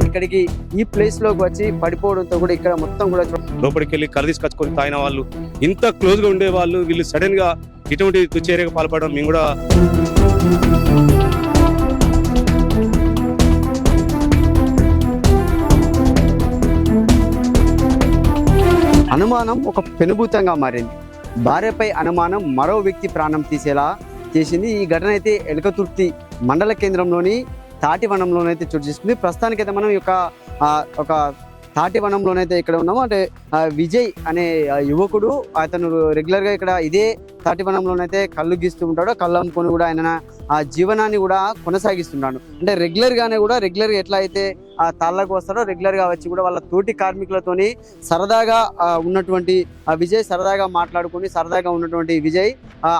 ఇక్కడికి ఈ ప్లేస్ లోకి వచ్చి పడిపోవడంతో కూడా ఇక్కడ మొత్తం కూడా లోపలికి వెళ్ళి కర్ర తీసుకొచ్చుకొని తాగిన వాళ్ళు, ఇంత క్లోజ్ గా ఉండే వాళ్ళు, వీళ్ళు సడన్ గా ఇటువంటి తుచ్చర్యకు పాల్పడడం మేము కూడా అనుమానం ఒక పెనుభూతంగా మారింది. భార్యపై అనుమానం మరో వ్యక్తి ప్రాణం తీసేలా చేసింది. ఈ ఘటన అయితే ఎలకతుర్తి మండల కేంద్రంలోని తాటివనంలోనైతే చోటు చేసుకుంది. ప్రస్తుతానికైతే మనం ఒక తాటివనంలోనైతే ఇక్కడ ఉన్నాము. అంటే విజయ్ అనే యువకుడు, అతను రెగ్యులర్గా ఇక్కడ ఇదే తాటివనంలోనైతే కళ్ళు గీస్తూ ఉంటాడు. కళ్ళు అమ్ముకొని కూడా ఆయన ఆ జీవనాన్ని కూడా కొనసాగిస్తున్నాడు. అంటే రెగ్యులర్గా ఎట్లా అయితే ఆ తాళ్ళకు వస్తాడో రెగ్యులర్గా వచ్చి కూడా వాళ్ళ తోటి కార్మికులతోని సరదాగా ఉన్నటువంటి విజయ్, సరదాగా మాట్లాడుకుని సరదాగా ఉన్నటువంటి విజయ్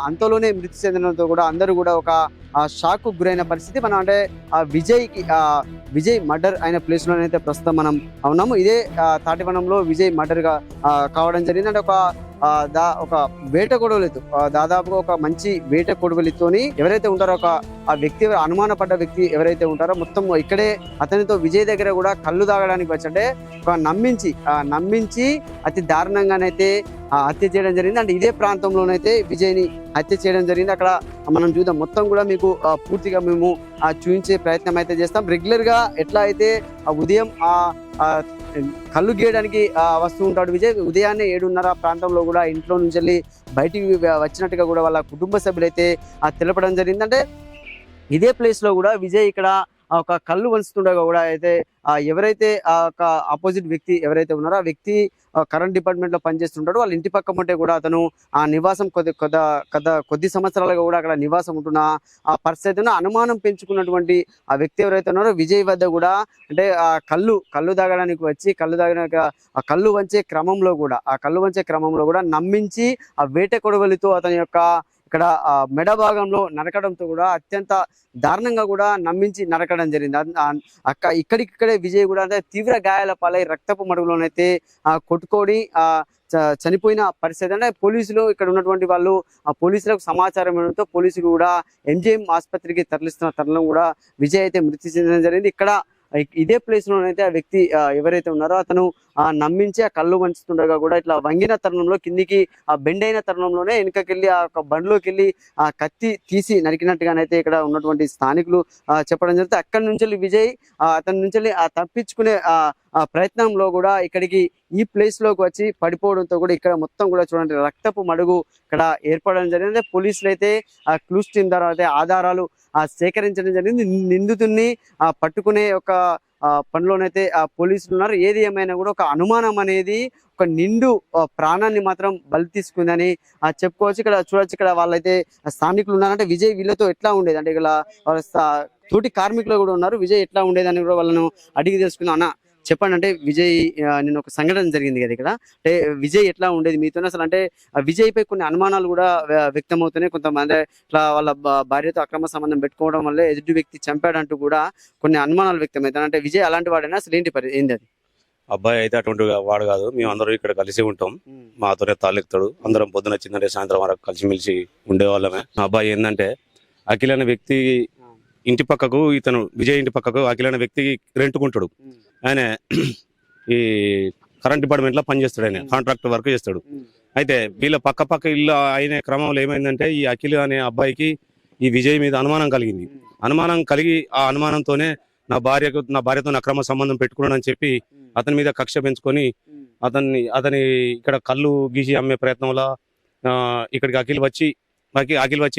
అంతలోనే మృతి చెందడంతో కూడా అందరూ కూడా ఒక షాక్ గురైన పరిస్థితి. మనం అంటే విజయ్ మర్డర్ అయిన ప్లేస్ లోనైతే ప్రస్తుతం మనం ఉన్నాము. ఇదే తాటివనంలో విజయ్ మర్డర్ గా కావడం జరిగింది. అంటే ఒక వేట కొడవలితో, దాదాపుగా ఒక మంచి వేట కొడవలితోని ఎవరైతే ఉంటారో ఆ వ్యక్తి, అనుమానపడ్డ వ్యక్తి ఎవరైతే ఉంటారో మొత్తం ఇక్కడే అతనితో విజయ్ దగ్గర కూడా కళ్ళు తాగడానికి వచ్చి, అంటే ఒక నమ్మించి అతి దారుణంగానైతే హత్య చేయడం జరిగింది. అంటే ఇదే ప్రాంతంలోనైతే విజయ్ని హత్య చేయడం జరిగింది. అక్కడ మనం చూద్దాం, మొత్తం కూడా మీకు పూర్తిగా మేము చూపించే ప్రయత్నం అయితే చేస్తాం. రెగ్యులర్ గా ఎట్లా అయితే ఉదయం కళ్ళు గీయడానికి వస్తూ ఉంటాడు విజయ్. ఉదయాన్నే 7:30 ప్రాంతంలో కూడా ఇంట్లో నుంచి వెళ్ళి బయటికి వచ్చినట్టుగా కూడా వాళ్ళ కుటుంబ సభ్యులైతే తెలపడం జరిగింది. అంటే ఇదే ప్లేస్ లో కూడా విజయ్ ఇక్కడ ఒక కళ్ళు వంచుతుండగా కూడా అయితే ఎవరైతే ఒక ఆపోజిట్ వ్యక్తి ఎవరైతే ఉన్నారో ఆ వ్యక్తి కరెంట్ డిపార్ట్మెంట్ లో పనిచేస్తుంటాడు. వాళ్ళ ఇంటి పక్క ఉంటే కూడా అతను ఆ నివాసం కొద్ది సంవత్సరాలుగా కూడా అక్కడ నివాసం ఉంటున్న ఆ పరిస్థితి అనుమానం పెంచుకున్నటువంటి ఆ వ్యక్తి ఎవరైతే ఉన్నారో విజయ్ వద్ద కూడా, అంటే ఆ కళ్ళు తాగడానికి వచ్చి కళ్ళు వంచే క్రమంలో కూడా నమ్మించి ఆ వేట కొడవలితో అతని యొక్క ఇక్కడ మెడ భాగంలో నరకడంతో కూడా అత్యంత దారుణంగా కూడా నమ్మించి నరకడం జరిగింది. ఇక్కడిక్కడే విజయ్ కూడా అంటే తీవ్ర గాయాల పాలై రక్తపు మడుగులోనైతే కొట్టుకొని చనిపోయిన పరిస్థితి. అంటే పోలీసులు ఇక్కడ ఉన్నటువంటి వాళ్ళు పోలీసులకు సమాచారం ఇవ్వడంతో పోలీసులు కూడా ఎంజిఎం ఆసుపత్రికి తరలిస్తున్న తరుణంలో కూడా విజయ్ అయితే మృతి చెందడం జరిగింది. ఇక్కడ ఇదే ప్లేస్ లోనైతే ఆ వ్యక్తి ఎవరైతే ఉన్నారో అతను నమ్మించి ఆ కళ్ళు వంచుతుండగా కూడా ఇట్లా వంగిన తరుణంలో కిందికి బెండ్ అయిన తరుణంలోనే వెనుకకెళ్ళి ఆ బండిలోకి వెళ్ళి ఆ కత్తి తీసి నరికినట్టుగానైతే ఇక్కడ ఉన్నటువంటి స్థానికులు చెప్పడం జరుగుతుంది. అక్కడి నుంచి విజయ్ అతని నుంచి తప్పించుకునే ప్రయత్నంలో కూడా ఇక్కడికి ఈ ప్లేస్ లోకి వచ్చి పడిపోవడంతో కూడా ఇక్కడ మొత్తం కూడా చూడండి రక్తపు మడుగు ఇక్కడ ఏర్పడడం జరిగింది. పోలీసులు అయితే క్లూస్ టీమ్ ద్వారా అయితే ఆధారాలు సేకరించడం జరిగింది. నిందితుడిని పట్టుకునే ఒక పనిలోనైతే పోలీసులు ఉన్నారు. ఏది ఏమైనా కూడా ఒక అనుమానం అనేది ఒక నిండు ప్రాణాన్ని మాత్రం బలి తీసుకుందని చెప్పుకోవచ్చు. ఇక్కడ చూడొచ్చు, ఇక్కడ వాళ్ళైతే స్థానికులు ఉన్నారంటే విజయ్ వీళ్ళతో ఎట్లా ఉండేది, అంటే ఇక్కడ తోటి కార్మికులు కూడా ఉన్నారు. విజయ్ ఎట్లా ఉండేది అని కూడా వాళ్ళను అడిగి తెలుసుకుందాం. అన్న చెప్పండి, అంటే విజయ్ నేను ఒక సంఘటన జరిగింది కదా ఇక్కడ, అంటే విజయ్ ఎట్లా ఉండేది మీతో అసలు? అంటే విజయ్ పై కొన్ని అనుమానాలు కూడా వ్యక్తమవుతున్నాయి. కొంతమంది ఇట్లా వాళ్ళ భార్యతో అక్రమ సంబంధం పెట్టుకోవడం వల్లే ఎదుటి వ్యక్తి చంపాడంటూ కూడా కొన్ని అనుమానాలు వ్యక్తమవుతాయి. అంటే విజయ్ అలాంటి వాడైనా అసలు ఏంది అది? అబ్బాయి అయితే అటువంటి వాడు కాదు. మేము అందరం ఇక్కడ కలిసి ఉంటాం, మాతోనే తాలెక్తాడు. అందరం పొద్దున వచ్చిందంటే సాయంత్రం వరకు కలిసిమెలిసి ఉండేవాళ్ళమే. మా అబ్బాయి ఏంటంటే అఖిల్ అనే వ్యక్తి ఇంటి పక్కకు, ఇతను విజయ్ ఇంటి పక్కకు అఖిల్ అనే వ్యక్తి రెంట్కుంటాడు. ఆయన ఈ కరెంట్ డిపార్ట్మెంట్ లో పనిచేస్తాడు, ఆయన కాంట్రాక్టర్ వర్క్ చేస్తాడు. అయితే వీళ్ళ పక్క ఇల్లు అయిన క్రమంలో ఏమైందంటే ఈ అఖిల్ అనే అబ్బాయికి ఈ విజయ్ మీద అనుమానం కలిగింది. అనుమానం కలిగి ఆ అనుమానంతోనే నా భార్యతో అక్రమ సంబంధం పెట్టుకున్నాడని చెప్పి అతని మీద కక్ష పెంచుకొని అతని ఇక్కడ కళ్ళు గీసి అమ్మే ప్రయత్నంలో ఇక్కడికి అఖిల్ వచ్చి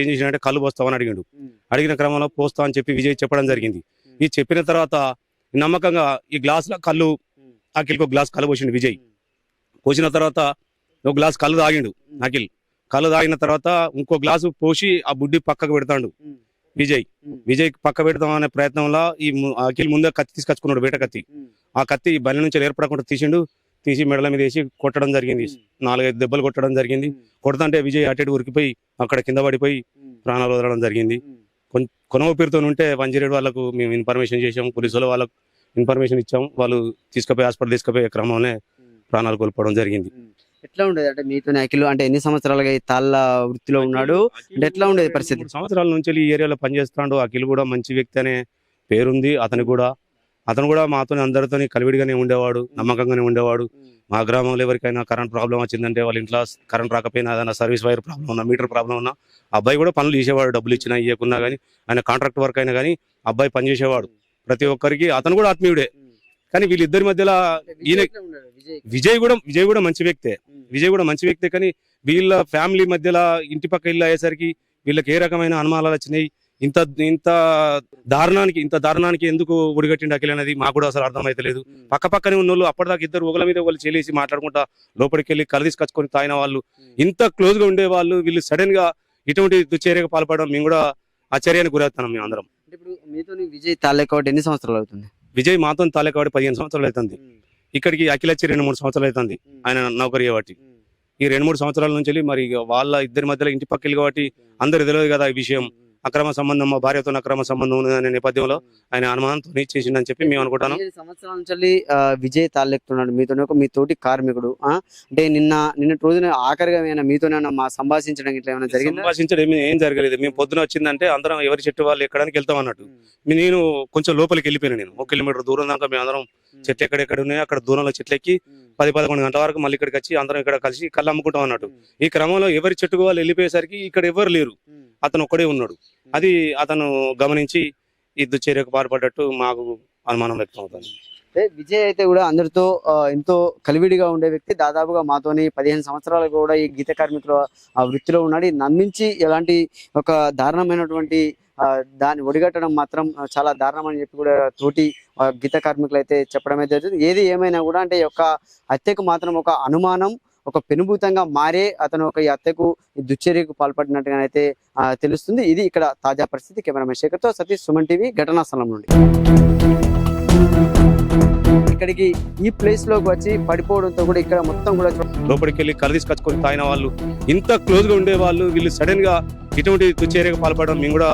ఏం చేసినంటే కళ్ళు పోస్తావని అడిగిండు. అడిగిన క్రమంలో పోస్తా అని చెప్పి విజయ్ చెప్పడం జరిగింది. ఇది చెప్పిన తర్వాత నమ్మకంగా ఈ గ్లాసులో కళ్ళు అఖిల్కి ఒక గ్లాస్ కళ్ళు పోసిండు విజయ్. పోసిన తర్వాత ఒక గ్లాస్ కళ్ళు తాగిండు అఖిల్. కళ్ళు తాగిన తర్వాత ఇంకో గ్లాసు పోసి ఆ బుడ్డి పక్కకు పెడతాడు విజయ్ పక్క పెడతాం అనే ప్రయత్నంలో ఈ అఖిల్ ముందే కత్తి తీసుకొచ్చుకున్నాడు, వేట కత్తి. ఆ కత్తి బండి నుంచి ఏర్పడకుండా తీసి మెడల మీద వేసి కొట్టడం జరిగింది. 4-5 దెబ్బలు కొట్టడం జరిగింది. కొడుతుంటే విజయ్ అటు ఉరికిపోయి అక్కడ కింద పడిపోయి ప్రాణాలు వదలడం జరిగింది. కొనవ పేరుతో ఉంటే 108 వాళ్ళకు మేము ఇన్ఫర్మేషన్ చేసాం, పోలీసులు వాళ్ళకు ఇన్ఫర్మేషన్ ఇచ్చాం. వాళ్ళు హాస్పిటల్ తీసుకుపోయే క్రమంలోనే ప్రాణాలు కోల్పోవడం జరిగింది. ఎట్లా ఉండేది అంటే మీతో అఖిల్ అంటే ఎన్ని సంవత్సరాలుగా ఈ తాళ్ళ వృత్తిలో ఉన్నాడు, అంటే ఎట్లా ఉండేది పరిస్థితి? 3 సంవత్సరాల నుంచి ఈ ఏరియాలో పనిచేస్తున్నాడు. అఖిల్ కూడా మంచి వ్యక్తి అనే పేరుంది అతను కూడా మాతో అందరితో కలివిడిగానే ఉండేవాడు, నమ్మకంగానే ఉండేవాడు. మా గ్రామంలో ఎవరికైనా కరెంట్ ప్రాబ్లం వచ్చిందంటే వాళ్ళ ఇంట్లో కరెంట్ రాకపోయినా ఏదైనా సర్వీస్ వైర్ ప్రాబ్లం ఉన్నా, మీటర్ ప్రాబ్లం ఉన్నా అబ్బాయి కూడా పనులు చేసేవాడు. డబ్బులు ఇచ్చినా ఇవ్వకున్నా కానీ, ఆయన కాంట్రాక్ట్ వర్క్ అయినా కానీ అబ్బాయి పని చేసేవాడు. ప్రతి ఒక్కరికి అతను కూడా ఆత్మీయుడే. కానీ వీళ్ళిద్దరి మధ్యలో విజయ్ కూడా మంచి వ్యక్తే. కానీ వీళ్ళ ఫ్యామిలీ మధ్యలో ఇంటి పక్క ఇల్లు అయ్యేసరికి వీళ్ళకి ఏ రకమైన అనుమానాలు వచ్చినాయి, ఇంత దారుణానికి ఎందుకు ఒడిగట్టిండి అఖిల్ అనేది మాకు కూడా అసలు అర్థమైతలేదు. పక్కనే ఉన్న వాళ్ళు అప్పటిదాకా ఇద్దరు ఒకళ్ళ మీద ఒకళ్ళు చెల్లేసి మాట్లాడుకుంటా లోపలికి వెళ్ళి కళ్ళు తీసుకొచ్చుకొని తాగిన వాళ్ళు, ఇంత క్లోజ్ గా ఉండే వాళ్ళు వీళ్ళు సడన్ గా ఇటువంటి దుశ్చర్యకు పాల్పడడం మేము కూడా ఆశ్చర్యానికి గురవుతున్నాం. మేము అందరం. ఇప్పుడు మీతో విజయ్ తాలేకవాడు ఎన్ని సంవత్సరాలు అవుతుంది? విజయ్ మాతో తాలేకవాడి 15 సంవత్సరాలు అవుతుంది. ఇక్కడికి అఖిల్ వచ్చి 2-3 సంవత్సరాలు అవుతుంది ఆయన నౌకరీ కాబట్టి. ఈ 2-3 సంవత్సరాల నుంచి మరి వాళ్ళ ఇద్దరి మధ్యలో ఇంటి పక్కలు కాబట్టి అందరు తెలియదు కదా ఈ విషయం. అక్రమ సంబంధం, మా భార్యతో అక్రమ సంబంధం ఉందనే నేపథ్యంలో ఆయన అనుమానంతో చేసిండని చెప్పి మేము అనుకుంటాను. 15 సంవత్సరాల నుంచి విజయ్ తాలెక్కుతున్నాడు మీతోనే, మీ తోటి కార్మికుడు. అంటే నిన్న రోజున ఆఖరిగా మీతోనే మా సంభాషించడం ఇట్లా ఏమైనా జరిగింది? సంభాషించడం ఏం జరగలేదు. మేము పొద్దున వచ్చిందంటే అందరం ఎవరి చెట్టు వాళ్ళు ఎక్కడానికి వెళ్తాం అన్నట్టు. నేను కొంచెం లోపలికి వెళ్ళిపోయాను. నేను 1 కిలోమీటర్ దూరం దాకా మేము అందరం చెట్లు ఎక్కడెక్కడ ఉన్నాయో అక్కడ దూరంలో చెట్లు ఎక్కి 10-11 గంటల వరకు మళ్ళీ ఇక్కడికి వచ్చి అందరం ఇక్కడ కలిసి కళ్ళు అమ్ముకుంటాం అన్నట్టు. ఈ క్రమంలో ఎవరి చెట్టుకు వాళ్ళు వెళ్ళిపోయేసరికి ఇక్కడ ఎవరు లేరు, అతను ఒక్కడే ఉన్నాడు. అది అతను గమనించి ఈ దుశ్చర్యకు పాల్పడ్డట్టు మాకు అనుమానం వ్యక్తం అవుతుంది. విజయ్ అయితే కూడా అందరితో ఎంతో కలివిడిగా ఉండే వ్యక్తి. దాదాపుగా మాతోని 15 సంవత్సరాలు కూడా ఈ గీత కార్మికుల వృత్తిలో ఉన్నాడు. నమ్మించి ఎలాంటి ఒక దారుణమైనటువంటి దాన్ని ఒడిగట్టడం మాత్రం చాలా దారుణం అని చెప్పి కూడా తోటి గీత కార్మికులు అయితే చెప్పడం అయితే జరుగుతుంది. ఏది ఏమైనా కూడా అంటే ఈ యొక్క హత్యకు మాత్రం ఒక అనుమానం, ఒక పెనుభూతంగా మారే అతను ఈ హత్యకు దుశ్చర్యకు పాల్పడినట్టుగా అయితే తెలుస్తుంది. ఇది ఇక్కడ తాజా పరిస్థితి. కెమెరామెన్ శేఖర్తో సతీష్, సుమన్ టీవీ, ఘటనా స్థలం నుండి. ఇక్కడికి ఈ ప్లేస్ లోకి వచ్చి పడిపోవడంతో కూడా ఇక్కడ మొత్తం కూడా లోపలికి వెళ్ళి కళ్ళు తీసుకొచ్చుకొని తాగిన వాళ్ళు, ఇంత క్లోజ్ గా ఉండే వాళ్ళు వీళ్ళు సడన్ గా ఇటువంటి దుశ్చర్యకు పాల్పడడం మేము కూడా